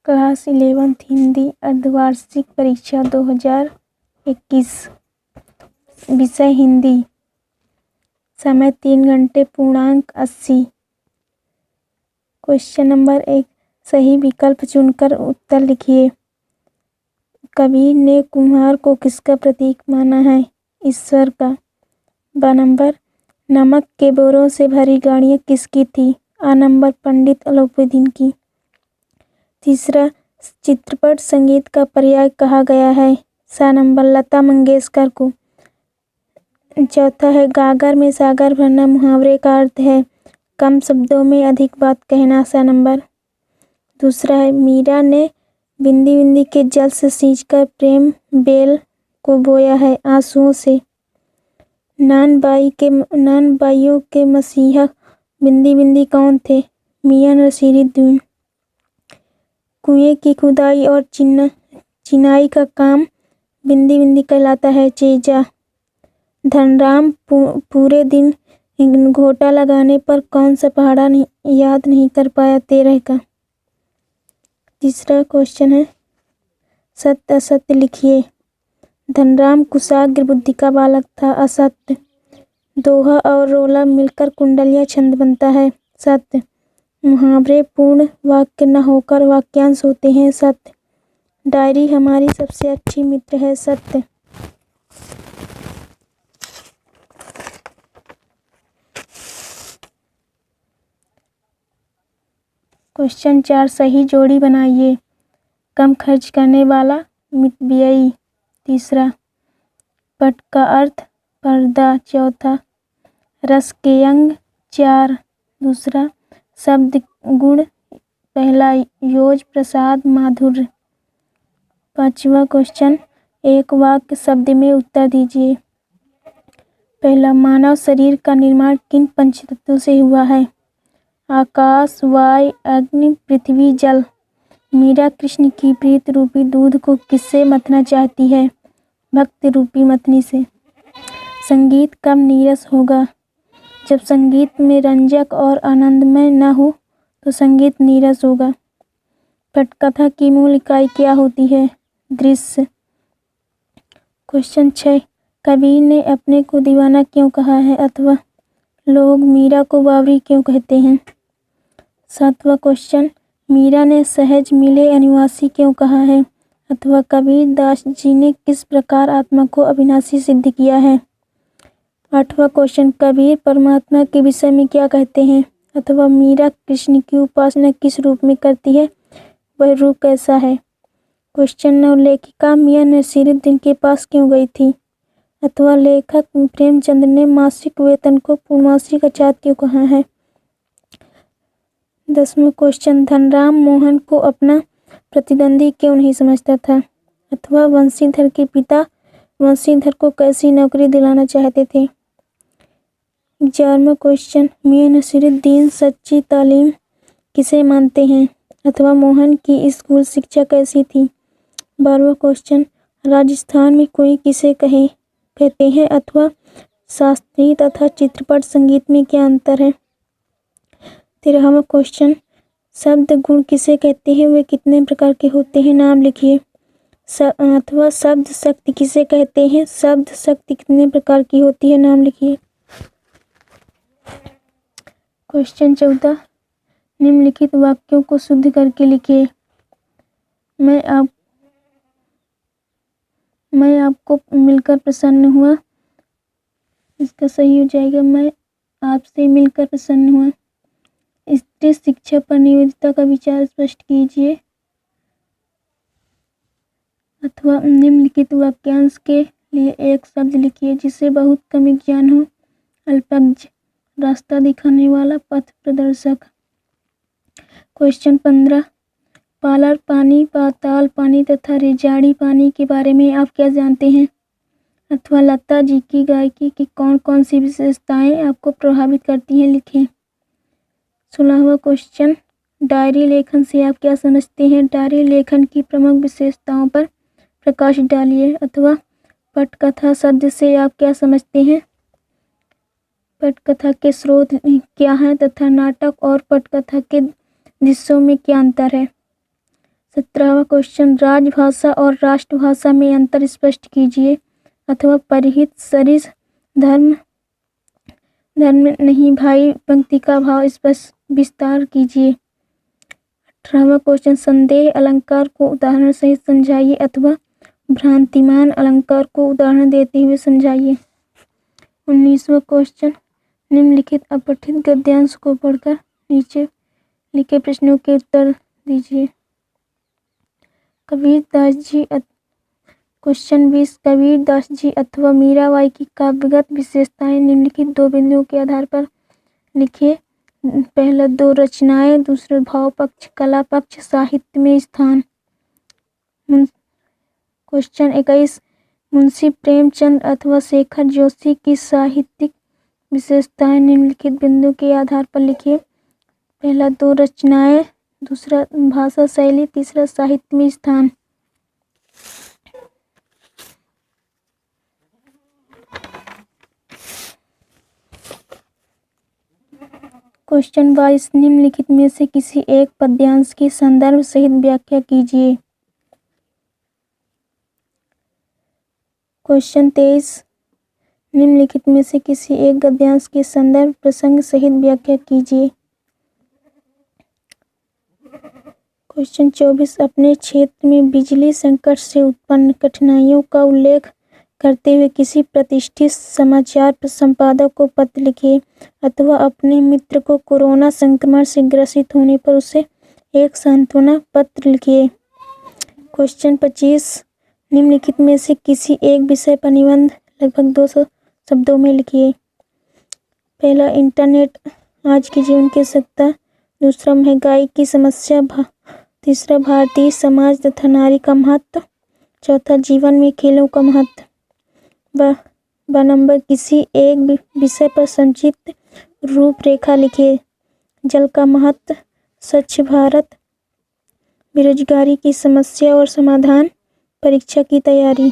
Class 11th Hindi अर्धवार्षिक परीक्षा 2021। विषय हिंदी। समय 3 घंटे पूर्णांक 80। क्वेश्चन नंबर 1, सही विकल्प चुनकर उत्तर लिखिए। कबीर ने कुम्हार को किसका प्रतीक माना है? ईश्वर का। ब नंबर, नमक के बोरों से भरी गाड़ियाँ किसकी थी? आ नंबर, पंडित अलाउद्दीन की। तीसरा, चित्रपट संगीत का पर्याय कहा गया है? सा नंबर, लता मंगेशकर को। चौथा है, गागर में सागर भरना मुहावरे का अर्थ है कम शब्दों में अधिक बात कहना। सा नंबर। दूसरा है, मीरा ने बिंदी बिंदी के जल से सींचकर प्रेम बेल को बोया है आंसुओं से। नानबाइयों के मसीहा बिंदी बिंदी कौन थे? मियां नसीरुद्दीन। कुएं की खुदाई और चिनाई का काम बिंदी बिंदी कहलाता है चेजा। धनराम पूरे दिन घोटा लगाने पर कौन सा पहाड़ा याद नहीं कर पाया 13 का। तीसरा क्वेश्चन है, सत्य असत्य लिखिए। धनराम कुशाग्र बुद्धि का बालक था। असत्य। दोहा और रोला मिलकर कुंडलिया छंद बनता है। सत्य। मुहावरे पूर्ण वाक्य न होकर वाक्यांश होते हैं। सत्य। डायरी हमारी सबसे अच्छी मित्र है। सत्य। क्वेश्चन 4, सही जोड़ी बनाइए। कम खर्च करने वाला मितव्ययी। तीसरा, पट का अर्थ पर्दा। चौथा, रस के अंग 4। दूसरा, शब्द गुण पहला, योज प्रसाद माधुर्य। पांचवा क्वेश्चन, एक वाक्य शब्द में उत्तर दीजिए। पहला, मानव शरीर का निर्माण किन पंचतत्वों से हुआ है? आकाश, वायु, अग्नि, पृथ्वी, जल। मीरा कृष्ण की प्रीत रूपी दूध को किससे मथना चाहती है? भक्ति रूपी मथनी से। संगीत कब नीरस होगा? जब संगीत में रंजक और आनंदमय न हो तो संगीत नीरस होगा। पटकथा की मूल इकाई क्या होती है? दृश्य। क्वेश्चन 6, कबीर ने अपने को दीवाना क्यों कहा है अथवा लोग मीरा को बावरी क्यों कहते हैं? 7वां क्वेश्चन, मीरा ने सहज मिले अनिवासी क्यों कहा है अथवा कबीर दास जी ने किस प्रकार आत्मा को अविनाशी सिद्ध किया है? 8वां क्वेश्चन, कबीर परमात्मा के विषय में क्या कहते हैं अथवा मीरा कृष्ण की उपासना किस रूप में करती है, वह रूप कैसा है? क्वेश्चन 9, लेखिका मियां नसीरुद्दीन के पास क्यों गई थी अथवा लेखक प्रेमचंद ने मासिक वेतन को पूर्णमासिक अचात क्यों कहा है? 10वां क्वेश्चन, धनराम मोहन को अपना प्रतिद्वंदी क्यों नहीं समझता था अथवा वंशीधर के पिता वंशीधर को कैसी नौकरी दिलाना चाहते थे? 11वां क्वेश्चन, मियां नसीरुद्दीन सच्ची तालीम किसे मानते हैं अथवा मोहन की स्कूल शिक्षा कैसी थी? 12वां क्वेश्चन, राजस्थान में कुएं किसे कहते हैं अथवा शास्त्रीय तथा चित्रपट संगीत में क्या अंतर है? 13वां क्वेश्चन, शब्द गुण किसे कहते हैं, वे कितने प्रकार के होते हैं, नाम लिखिए। अथवा शब्द शक्ति किसे कहते हैं, शब्द शक्ति कितने प्रकार की होती है, नाम लिखिए। क्वेश्चन 14, निम्नलिखित वाक्यों को शुद्ध करके लिखिए। मैं आपको मिलकर प्रसन्न हुआ। इसका सही हो जाएगा, मैं आपसे मिलकर प्रसन्न हुआ। स्त्री शिक्षा पर निवेदिता का विचार स्पष्ट कीजिए अथवा निम्नलिखित वाक्यांश के लिए एक शब्द लिखिए जिसे बहुत कम ज्ञान हो। अल्पज्ञ, रास्ता दिखाने वाला, पथ प्रदर्शक। क्वेश्चन 15, पालर पानी, पाताल पानी तथा रेजाड़ी पानी के बारे में आप क्या जानते हैं अथवा लता जी की गायकी की कौन कौन सी विशेषताएं आपको प्रभावित करती हैं, लिखें। 16वां क्वेश्चन, डायरी लेखन से आप क्या समझते हैं? डायरी लेखन की प्रमुख विशेषताओं पर प्रकाश डालिए अथवा पटकथा शब्द से आप क्या समझते हैं? पटकथा के स्रोत क्या हैं तथा नाटक और पटकथा के दृश्यों में क्या अंतर है? 17वां क्वेश्चन, राजभाषा और राष्ट्रभाषा में अंतर स्पष्ट कीजिए अथवा परिहित सरिस धर्म नहीं भाई पंक्ति का भाव स्पष्ट विस्तार कीजिए। 18वां क्वेश्चन, संदेह अलंकार को उदाहरण सहित समझाइए अथवा भ्रांतिमान अलंकार को उदाहरण देते हुए समझाइए। 19वां क्वेश्चन, निम्नलिखित अपठित गद्यांश को पढ़कर नीचे लिखे प्रश्नों के उत्तर दीजिए। कबीरदास जी क्वेश्चन 20, कबीरदास जी अथवा मीराबाई की काव्यगत विशेषताएं निम्नलिखित दो बिंदुओं के आधार पर लिखिए। पहला, दो रचनाएं, दूसरा भाव पक्ष, कला पक्ष, साहित्य में स्थान। क्वेश्चन 21, मुंशी प्रेमचंद अथवा शेखर जोशी की साहित्यिक विशेषताएं निम्नलिखित बिंदु के आधार पर लिखिए। पहला, दो रचनाएं, दूसरा भाषा शैली, तीसरा साहित्य में स्थान। क्वेश्चन 22, निम्नलिखित में से किसी एक पद्यांश की संदर्भ सहित व्याख्या कीजिए। क्वेश्चन 23, निम्नलिखित में से किसी एक गद्यांश के संदर्भ प्रसंग सहित व्याख्या कीजिए। क्वेश्चन 24, अपने क्षेत्र में बिजली संकट से उत्पन्न कठिनाइयों का उल्लेख करते हुए किसी प्रतिष्ठित समाचार संपादक को पत्र लिखिए अथवा अपने मित्र को कोरोना संक्रमण से ग्रसित होने पर उसे एक सांत्वना पत्र लिखिए। क्वेश्चन 25, निम्नलिखित में से किसी एक विषय पर निबंध लगभग 200 शब्दों में लिखिए। पहला, इंटरनेट आज के जीवन की आवश्यकता, दूसरा महंगाई की समस्या, तीसरा भारतीय समाज तथा नारी का महत्व, चौथा जीवन में खेलों का महत्व। नंबर, किसी एक विषय पर संक्षिप्त रूपरेखा लिखिए। जल का महत्व, स्वच्छ भारत, बेरोजगारी की समस्या और समाधान, परीक्षा की तैयारी।